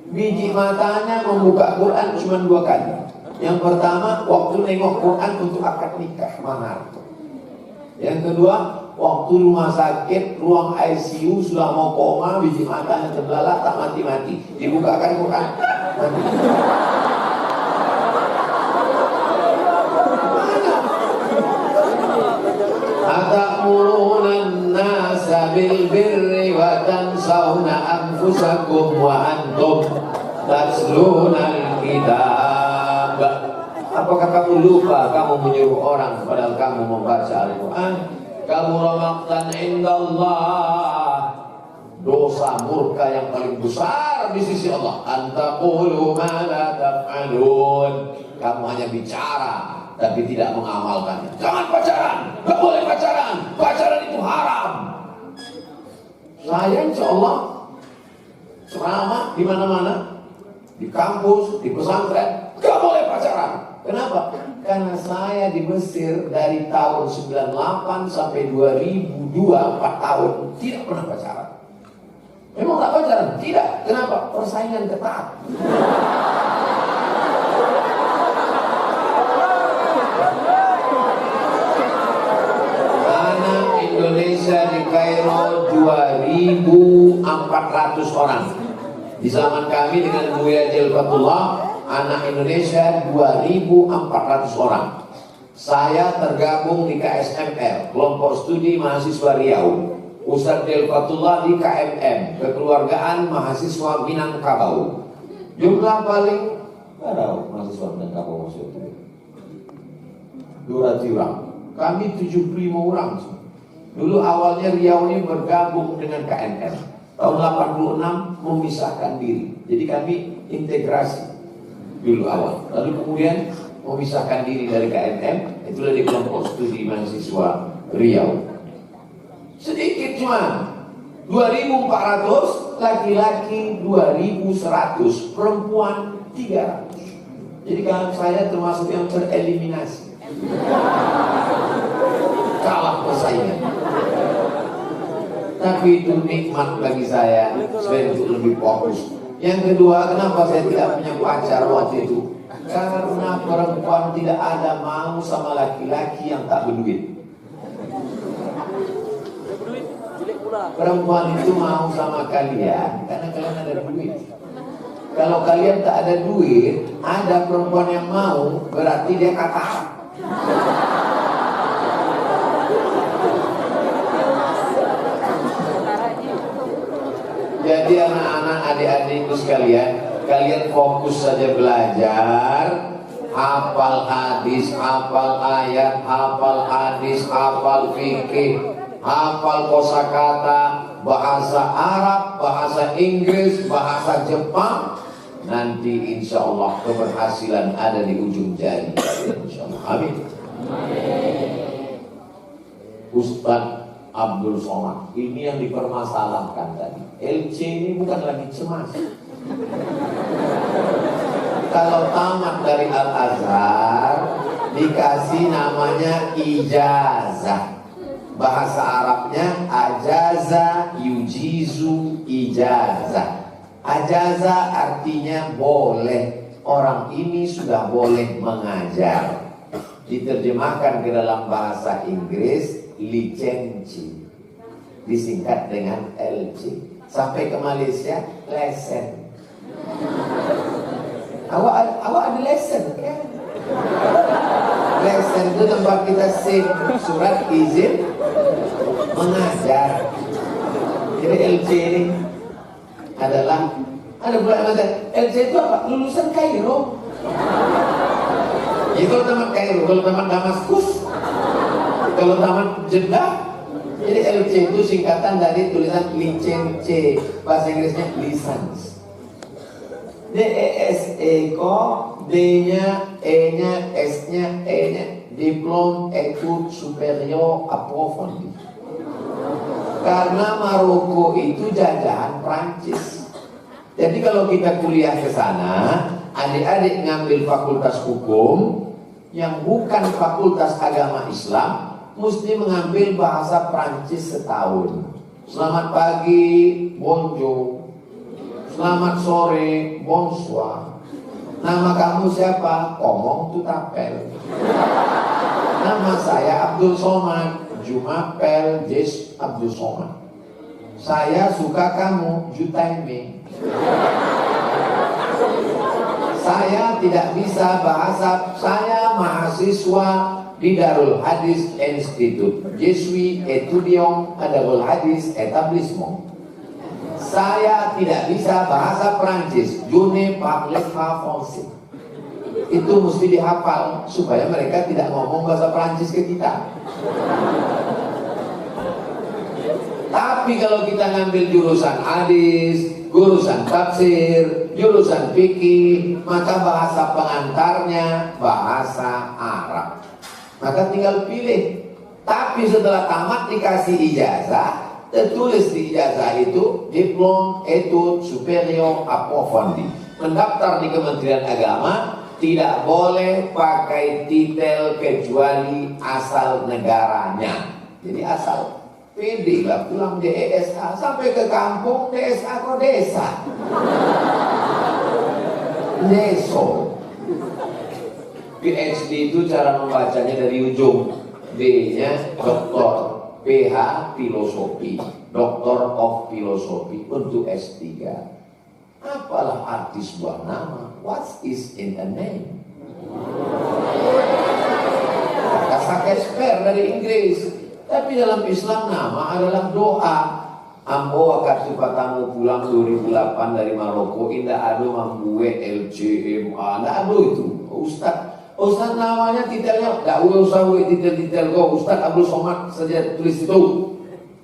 Biji matanya membuka Quran cuma 2 kali. Yang pertama waktu nengok Quran untuk akad nikah mahar. Yang kedua waktu rumah sakit ruang ICU sudah mau koma, biji matanya terbelalak tak mati-mati, dibukakan Quran. Atamuruna nasa bil birri wa tansawna anfusakum wa antum tatluna al-kitab. Apakah kamu lupa kamu menyuruh orang padahal kamu membaca Al-Quran? Kamu maqtan indallah, dosa murka yang paling besar di sisi Allah. Antaqulu ma la taf'alun, kamu hanya bicara tapi tidak mengamalkannya. Jangan pacaran, gak boleh pacaran, pacaran itu haram. Saya insya Allah ceramah di mana-mana, di kampus, di pesantren, gak boleh pacaran. Kenapa? Karena saya di Mesir dari tahun 98 sampai 2002, 4 tahun tidak pernah pacaran. Memang tak pacaran? Tidak. Kenapa? Persaingan ketat. Anak Indonesia di Kairo 2.400 orang. Di zaman kami dengan Buya Jelfatullah, anak Indonesia 2.400 orang. Saya tergabung di KSMR, kelompok studi mahasiswa Riau. Ustaz Jelfatullah di KMM, kekeluargaan mahasiswa Minangkabau. Jumlah paling mahasiswa Minangkabau maksudnya 200 orang. Kami 75 orang. Dulu awalnya Riau ini bergabung dengan KMM. Tahun 86 memisahkan diri. Jadi kami integrasi dulu awal. Lalu kemudian memisahkan diri dari KMM. Itulah di kelompok studi mahasiswa Riau. Sedikit cuma 2.400, laki-laki 2.100, perempuan 300. Jadi kalau saya termasuk yang tereliminasi, kalah persaingan. Tapi itu nikmat bagi saya untuk lebih fokus. Yang kedua, kenapa saya tidak punya pacar waktu itu? Karena perempuan tidak ada mau sama laki-laki yang tak berduit. Perempuan itu mau sama kalian karena kalian ada duit. Kalau kalian tak ada duit, ada perempuan yang mau, berarti dia kata. Jadi anak-anak, adik-adikku sekalian, kalian fokus saja belajar, hafal hadis, hafal ayat, hafal hadis, hafal fikih, hafal kosakata, bahasa Arab, bahasa Inggris, bahasa Jepang. Nanti insya Allah keberhasilan ada di ujung jari kalian, insya Allah. Amin. Ustaz Abdul Somad, ini yang dipermasalahkan tadi. LC ini bukan lagi cemas. Kalau tamat dari Al-Azhar dikasih namanya ijazah. Bahasa Arabnya ajaza yujizu ijazah. Ajaza artinya boleh. Orang ini sudah boleh mengajar. Diterjemahkan ke dalam bahasa Inggris licensi, disingkat dengan LC. Sampai ke Malaysia lesen. Awak ada lesen kan? Lesen itu tempat kita save surat izin mengajar. Jadi LC ini adalah ada pula yang mengatakan LC itu apa? Lulusan Kairo. Itu tamat Kairo, kalau tamat Damaskus, kalau tamat Jeddah. Jadi LC itu singkatan dari tulisan license, bahasa Inggrisnya license. DESE ko, D-nya, E-nya, S-nya, E-nya, Diplom Études Supérieures Approfondies. Karena Maroko itu jajahan Prancis. Jadi kalau kita kuliah ke sana, adik-adik ngambil fakultas hukum yang bukan fakultas agama Islam mesti mengambil bahasa Prancis setahun. Selamat pagi, bonjour. Selamat sore, bonsoir. Nama kamu siapa? Komong Tutapel. Nama saya Abdul Somad. Jumapel Jes Abdul Somad. Saya suka kamu, Jutaime. Saya tidak bisa bahasa, saya mahasiswa di Darul Hadis Institute. Je suis étudiant à Darul Hadis Établissement. Saya tidak bisa bahasa Prancis. Je ne parle pas français. Itu mesti dihafal supaya mereka tidak ngomong bahasa Prancis ke kita. Tapi kalau kita ngambil jurusan hadis, jurusan tafsir, jurusan fikih, maka bahasa pengantarnya bahasa Arab. Maka tinggal pilih. Tapi setelah tamat dikasih ijazah, tertulis di ijazah itu Diplom Etudes Superior Approfondi. Mendaftar di Kementerian Agama, tidak boleh pakai titel kecuali asal negaranya. Jadi asal. PD lah pulang DSA sampai ke kampung DSA kok desa. Deso. PhD itu cara membacanya dari ujung. D-nya doktor, PH filosofi, Doctor of Philosophy untuk S3. Apalah arti sebuah nama? What is in a name? Kata expert dari Inggris. Tapi dalam Islam nama adalah doa. Ambo waktu patamu pulang 2008 dari Maroko, indah ado mambue LCMA, ndak ado itu. Ustaz namanya titelnya, ndak usah titel-titel kok. Ustaz Abdul Somad saja tulis itu.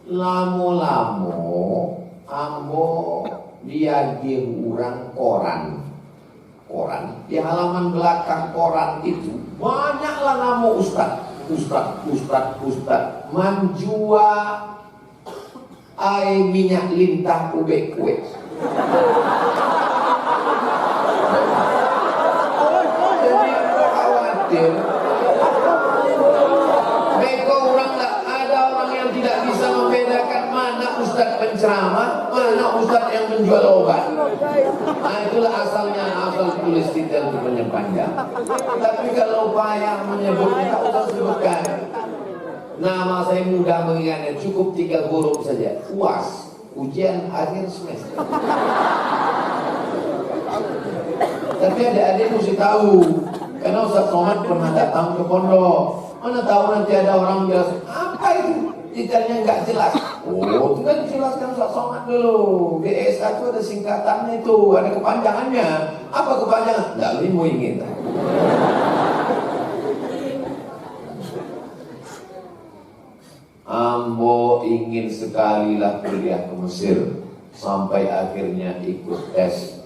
Lamo-lamo, ambo diagih urang koran. Di halaman belakang koran itu banyaklah nama Ustaz manjua ai minyak lintah ubek kue. Jadi khawatir beko orang ada orang yang tidak bisa membedakan mana ustaz penceramah, mana ustaz yang menjual obat. Nah itulah asalnya, asal tulis titel itu panjang. Tapi kalau payah menyebutnya, tak usah sebutkan. Nama saya mudah mengingatnya, cukup 3 huruf saja. UAS, ujian akhir semester. Tapi adik-adik mesti tahu, karena Ustaz Somad pernah datang ke pondok. Mana tahu nanti ada orang bilang, apa itu? Titelnya nggak jelas. Oh, itu kan dijelaskan Ustaz Somad dulu. DSA itu ada singkatannya itu, ada kepanjangannya. Apa kepanjangan? Nggak mau ingin. Ambo ingin sekali lah kuliah ke Mesir. Sampai akhirnya ikut tes.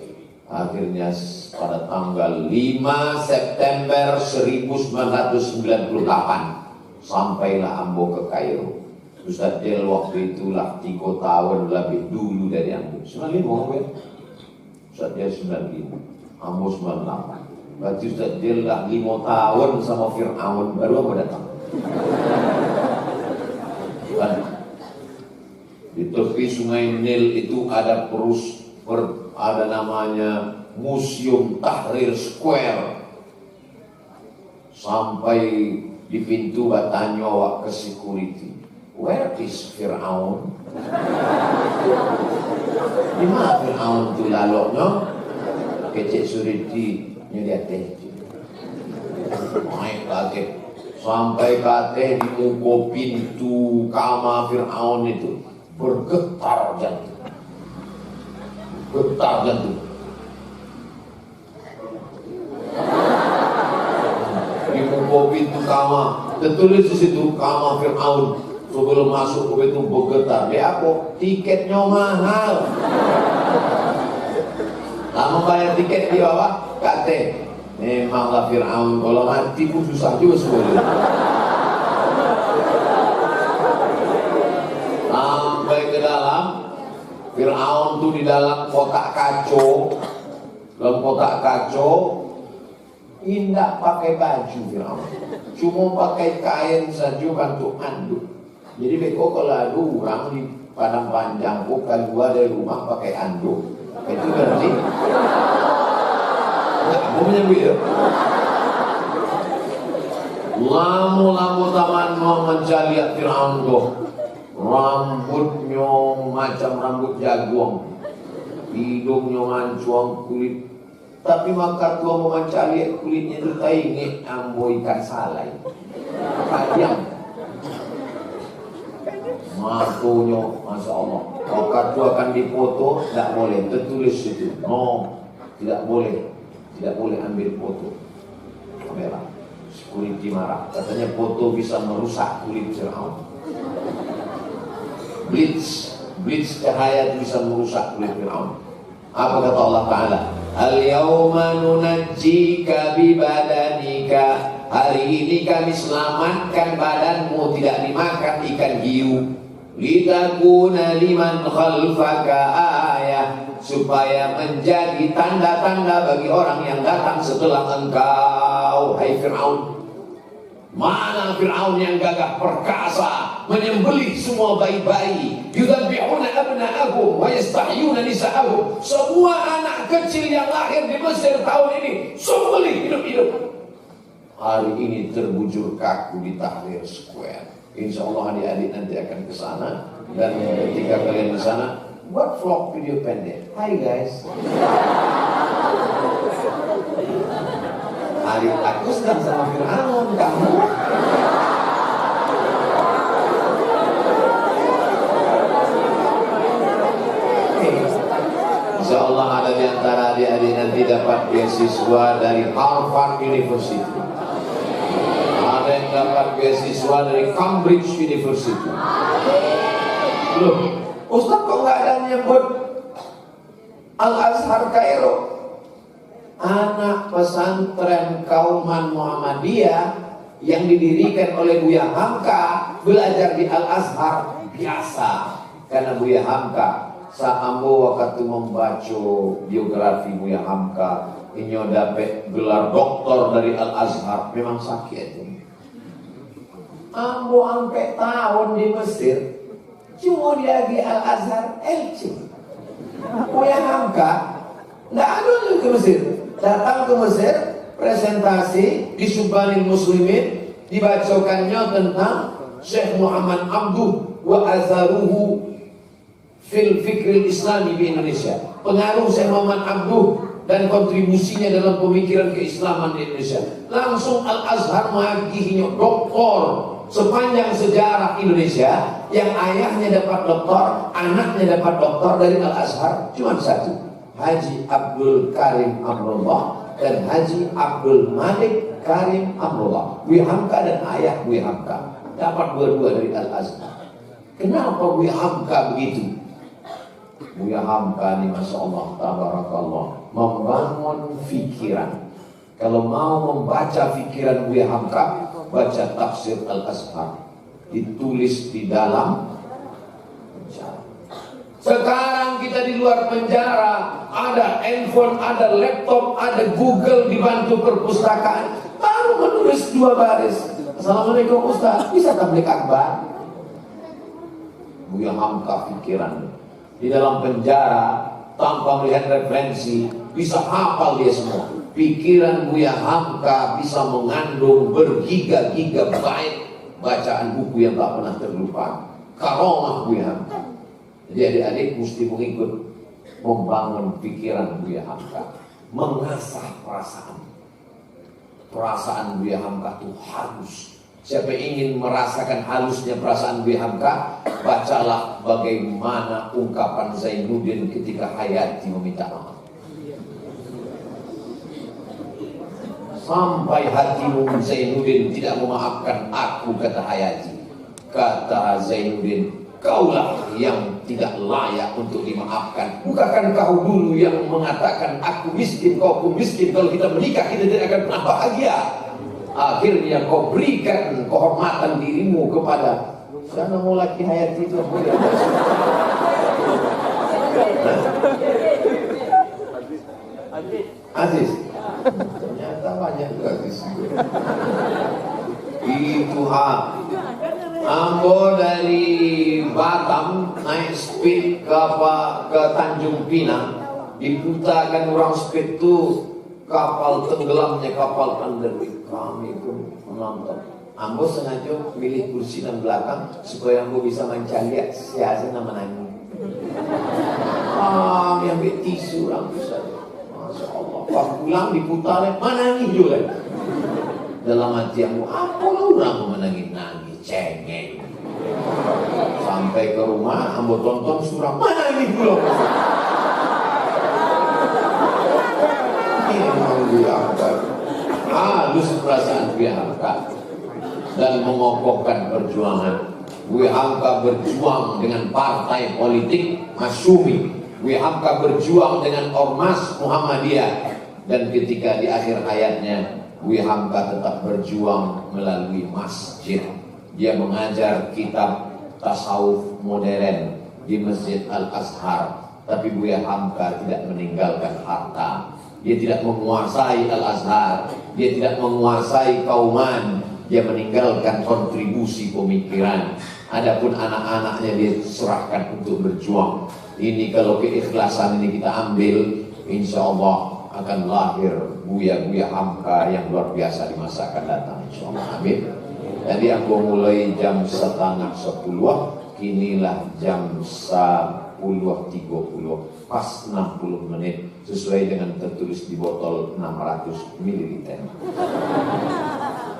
Akhirnya pada tanggal 5 September 1998 sampailah Ambo ke Kairo. Ustaz Del waktu itulah 3 tahun lebih dulu dari Ambo. 95 kan? Ustaz Del 95, Ambo 98. Berarti Ustaz Del lah 5 tahun sama Fir'aun baru Ambo datang. Di tepi sungai Nil itu ada ada namanya Museum Tahrir Square. Sampai di pintu batanya awak ke security. Where is Fir'aun? Di mana Fir'aun tu laloknya? Kecik suriti nyeliat teh. Naik kaget. Sampai kate di muka pintu kamar Fir'aun itu bergetar jantung. Getar jantung. Di muka pintu kamar tertulis di situ kamar Fir'aun. Sebelum masuk ke pintu bergetar. Dia apa? Tiketnya mahal. Lama bayar tiket di bawah kate. Memanglah Fir'aun kalau mati pun susah juga sebenarnya. Sampai ke dalam, Fir'aun tuh di dalam kotak kaco. dalam kotak kacau, tidak pakai baju Firaun, cuma pakai kain saja untuk anduk. Jadi beko kalau ada orang di padang panjang keluar dari rumah pakai anduk, itu berarti aku menyebut ya. Lamu-lamu taman mau mencari Firaun tuh, rambutnya macam rambut jagung, hidungnya mancuang kulit. Tapi maka tua mau mencari kulitnya itu taingi ambo ikan salai, tajam. Matunya, masya Allah. Maka tua akan dipoto, tidak boleh. Tertulis itu, no, tidak boleh ambil foto. Kamera, security marah. Katanya foto bisa merusak kulit Firaun. Blitz cahaya itu bisa merusak kulit Firaun. Apa kata Allah Ta'ala? Al-yawma nunajjika bibadanika. Hari ini kami selamatkan badanmu, tidak dimakan ikan hiu. Litakuna liman khalfaka ayah, supaya menjadi tanda-tanda bagi orang yang datang setelah engkau. Hai Fir'aun, mana Fir'aun yang gagah perkasa, menyembelih semua bayi-bayi, yudzabbihuna abna'ahum wa yastahyuna nisa'ahum. Semua anak kecil yang lahir di Mesir tahun ini sembelih hidup-hidup. Hari ini terbujur kaku di Tahrir Square. Insya Allah adik-adik nanti akan ke sana, dan ketika kalian ke sana buat vlog video pendek. Hai guys, hari aku sedang sama Fir'aun, kamu Insya Allah ada di antara adik-adik nanti dapat beasiswa dari Harvard University, ada yang dapat beasiswa dari Cambridge University. Loh, Ustaz kok nggak ada nyebut Al-Azhar Kairo? Anak pesantren Kauman Muhammadiyah yang didirikan oleh Buya Hamka belajar di Al-Azhar biasa. Karena Buya Hamka saambo waktu membaca biografi Buya Hamka, ini dapat gelar doktor dari Al-Azhar, memang sakit. Ambo sampai tahun di Mesir, cuma dia di Al-Azhar LC. Buya Hamka nggak ada juga ke Mesir, datang ke Mesir, presentasi di Subhanil Muslimin, dibacakannya tentang Syekh Muhammad Abduh wa Azaruhu fil fikril Islami di Indonesia, pengaruh Syekh Muhammad Abduh dan kontribusinya dalam pemikiran keislaman di Indonesia. Langsung Al-Azhar mengagihinya doktor. Sepanjang sejarah Indonesia yang ayahnya dapat doktor, anaknya dapat doktor dari Al-Azhar cuma satu, Haji Abdul Karim Amrullah dan Haji Abdul Malik Karim Amrullah. Buya Hamka dan ayah Buya Hamka dapat dua-dua dari Al-Azhar. Kenapa Buya Hamka begitu? Buya Hamka ini Masya Allah, tabarakallah, membangun fikiran. Kalau mau membaca fikiran Buya Hamka, baca tafsir Al-Azhar, ditulis di dalam penjara. Sekarang kita di luar penjara, ada handphone, ada laptop, ada Google, dibantu perpustakaan, baru menulis 2 baris, Assalamualaikum Ustaz, bisa tablik akbar. Buya Hamka pikiran di dalam penjara tanpa melihat referensi bisa hafal dia semua. Pikiran Buya Hamka bisa mengandung bergiga-giga bait bacaan buku yang tak pernah terlupa. Karomah Buya Hamka. Jadi adik-adik mesti mengikut membangun pikiran Buya Hamka, mengasah perasaan. Perasaan Buya Hamka itu halus. Siapa ingin merasakan halusnya perasaan Buya Hamka, bacalah bagaimana ungkapan Zainuddin ketika Hayati meminta maaf. Sampai hatimu Zainuddin tidak memaafkan aku, kata Hayati. Kata Zainuddin, kaulah yang tidak layak untuk dimaafkan. Bukankah kau dulu yang mengatakan aku miskin, kau pun miskin, kalau kita menikah kita tidak akan pernah bahagia. Akhirnya kau berikan kehormatan dirimu kepada sana mulaki Hayati itu. Adik. speed ke Tanjung Pinang, diputakan orang speed itu kapal tenggelamnya kapal Underway. Kami pun menonton. Ambo sengaja milih kursi dan belakang supaya ambo bisa mencari siasa nama nangis. Kami ambil tisu langsung saja. Masya Allah. Pas pulang diputar, mana nangis juga. Dalam hati ambo, apa orang menangis cengeng. Sampai ke rumah, ambo tonton surah, mana nangis juga. Ini memang diangkat. Halus perasaan diangkat. Dan mengokohkan perjuangan. Hamka berjuang dengan partai politik Masyumi. Hamka berjuang dengan Ormas Muhammadiyah. Dan ketika di akhir hayatnya, Hamka tetap berjuang melalui masjid. Dia mengajar kitab tasawuf modern di Masjid Al-Azhar. Tapi Hamka tidak meninggalkan harta. Dia tidak menguasai Al-Azhar. Dia tidak menguasai kauman. Dia meninggalkan kontribusi pemikiran. Adapun anak-anaknya dia serahkan untuk berjuang. Ini kalau keikhlasan ini kita ambil, insya Allah akan lahir Buya Hamka yang luar biasa di masa akan datang, insya Allah. Amin. Jadi aku mulai jam 9:30, inilah jam 10:30, pas 60 menit sesuai dengan tertulis di botol 600 ml.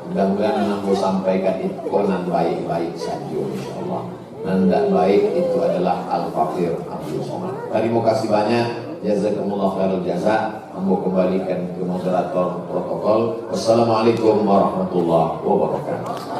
Mudah-mudahan yang mau sampaikan itu konan baik-baik saja, insyaallah. Dan tidak baik itu adalah Al-Fakir Abdul Somad. Terima kasih banyak. Jazakumullah khairul jaza. Mau kembalikan ke moderator protokol. Wassalamualaikum warahmatullahi wabarakatuh.